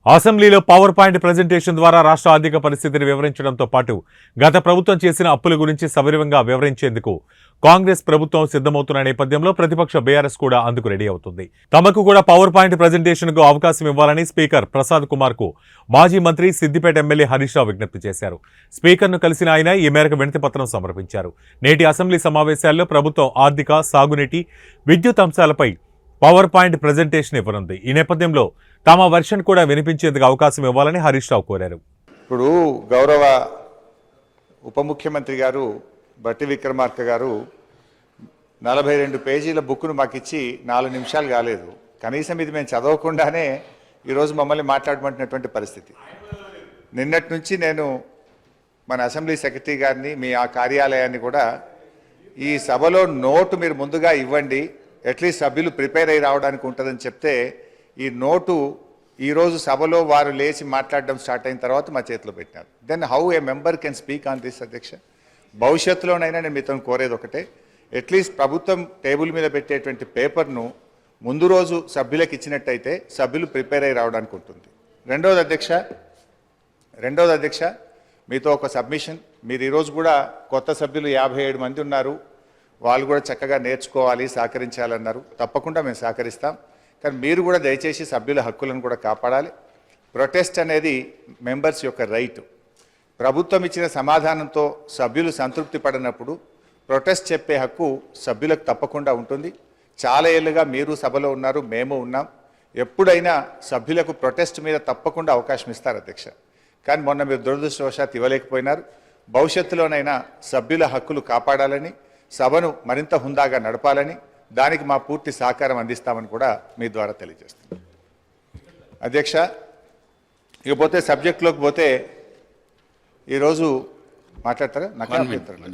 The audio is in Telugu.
అసెంబ్లీలో పవర్ పాయింట్ ప్రెజెంటేషన్ ద్వారా రాష్ట్ర ఆర్థిక పరిస్థితిని వివరించడంతో పాటు గత ప్రభుత్వం చేసిన అప్పుల గురించి సవివరంగా వివరించేందుకు కాంగ్రెస్ ప్రభుత్వం సిద్ధమవుతున్న నేపథ్యంలో ప్రతిపక్ష బీఆర్ఎస్ కూడా అందుకు రెడీ అవుతుంది. తమకు కూడా పవర్ పాయింట్ ప్రెజెంటేషన్ కు అవకాశం ఇవ్వాలని స్పీకర్ ప్రసాద్ కుమార్ కు మాజీ మంత్రి సిద్దిపేట ఎమ్మెల్యే హరీష్ రావు విజ్ఞప్తి చేశారు. స్పీకర్ను కలిసిన ఆయన ఈ మేరకు వినతి పత్రం సమర్పించారు. నేటి అసెంబ్లీ సమావేశాల్లో ప్రభుత్వం ఆర్థిక, సాగునీటి, విద్యుత్ అంశాలపై పవర్ పాయింట్ ప్రెజెంటేషన్ ఇవ్వనుంది. ఈ నేపథ్యంలో తమ వెర్షన్ కూడా వినిపించేందుకు అవకాశం ఇవ్వాలని హరీష్ రావు కోరారు. ఇప్పుడు గౌరవ ఉప ముఖ్యమంత్రి గారు బట్టి విక్రమార్క గారు 42 పేజీల బుక్ను మాకు ఇచ్చి 4 నిమిషాలు కాలేదు. కనీసం ఇది మేము చదవకుండానే ఈరోజు మమ్మల్ని మాట్లాడమంటున్నటువంటి పరిస్థితి. నిన్నటి నుంచి నేను మన అసెంబ్లీ సెక్రటరీ గారిని, మీ ఆ కార్యాలయాన్ని కూడా ఈ సభలో నోటు మీరు ముందుగా ఇవ్వండి, అట్లీస్ట్ సభ్యులు ప్రిపేర్ అయ్యి రావడానికి ఉంటుందని చెప్తే ఈ నోటు ఈరోజు సభలో వారు లేచి మాట్లాడడం స్టార్ట్ అయిన తర్వాత మా చేతిలో పెట్టినారు. Then how a member can speak on this అధ్యక్ష? భవిష్యత్తులోనైనా నేను మీతో కోరేది ఒకటే, అట్లీస్ట్ ప్రభుత్వం టేబుల్ మీద పెట్టేటువంటి పేపర్ను ముందు రోజు సభ్యులకు ఇచ్చినట్టయితే సభ్యులు ప్రిపేర్ అయ్యి రావడానికి ఉంటుంది. రెండవది అధ్యక్ష మీతో ఒక సబ్మిషన్. మీరు ఈరోజు కూడా కొత్త సభ్యులు 57 మంది ఉన్నారు, వాళ్ళు కూడా చక్కగా నేర్చుకోవాలి, సహకరించాలన్నారు. తప్పకుండా మేము సహకరిస్తాం. కానీ మీరు కూడా దయచేసి సభ్యుల హక్కులను కూడా కాపాడాలి. ప్రొటెస్ట్ అనేది మెంబర్స్ యొక్క రైట్. ప్రభుత్వం ఇచ్చిన సమాధానంతో సభ్యులు సంతృప్తి పడినప్పుడు ప్రొటెస్ట్ చెప్పే హక్కు సభ్యులకు తప్పకుండా ఉంటుంది. చాలా ఏళ్ళుగా మీరు సభలో ఉన్నారు, మేము ఉన్నాం. ఎప్పుడైనా సభ్యులకు ప్రొటెస్ట్ మీద తప్పకుండా అవకాశం ఇస్తారు అధ్యక్ష. కానీ మొన్న మీరు దురదృష్టవశాత్తు ఇవ్వలేకపోయినారు. భవిష్యత్తులోనైనా సభ్యుల హక్కులు కాపాడాలని, సభను మరింత హుందాగా నడపాలని, దానికి మా పూర్తి సహకారం అందిస్తామని కూడా మీ ద్వారా తెలియజేస్తాం అధ్యక్ష. ఇకపోతే సబ్జెక్టులోకి పోతే ఈరోజు మాట్లాడతారా? నాకు